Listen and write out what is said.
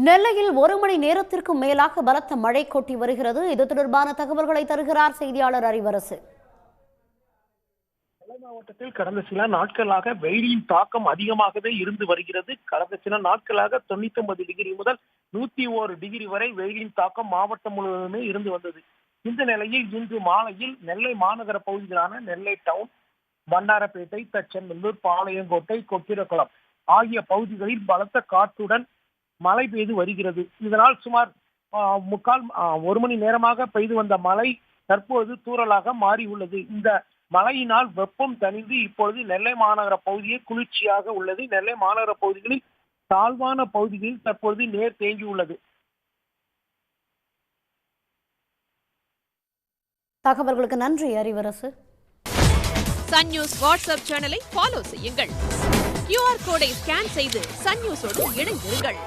நெல்லையில் 1 மணி நேரத்திற்கு மேலாக பலத்த மழை கொட்டி வருகிறது. இது தொடர்பான தகவல்களை தருகிறார் செய்தியாளர் அறிவரசு. நெல்லை மாவட்டத்தில் கடந்த சில நாட்களாக வெயிலின் தாக்கம் அதிகமாகவே இருந்து வருகிறது. கடந்த சில நாட்களாக 99 டிகிரி முதல் 101 டிகிரி வரை வெயிலின் தாக்கம் மாவட்டம் முழுவதுமே இருந்து வந்தது. இந்த நிலையில் இன்று மாலையில் நெல்லை மாநகர பகுதிகளான நெல்லை டவுன், வண்ணாரப்பேட்டை, தச்சநல்லூர், பாளையங்கோட்டை, கொக்கிரகுளம் ஆகிய பகுதிகளில் பலத்த காற்றுடன் மழை பெய்து வருகிறது. இதனால் சுமார் 1 மணி நேரமாக பெய்து வந்த மழை தற்போது தூறலாக மாறி உள்ளது. இந்த மழையினால் வெப்பம் தணிந்து இப்பொழுது நெல்லை மாநகர பகுதியே குளிர்ச்சியாக உள்ளது. நெல்லை மாநகர பகுதிகளில் தாழ்வான பகுதிகளில் தற்பொழுது நீர் தேங்கியுள்ளது. தகவல்களுக்கு நன்றி அறிவரசு. சன் நியூஸ் வாட்ஸ்அப் சேனலை ஃபாலோ செய்யுங்கள். QR கோடை ஸ்கேன் செய்து சன் நியூஸோடு இணைந்திருங்கள்.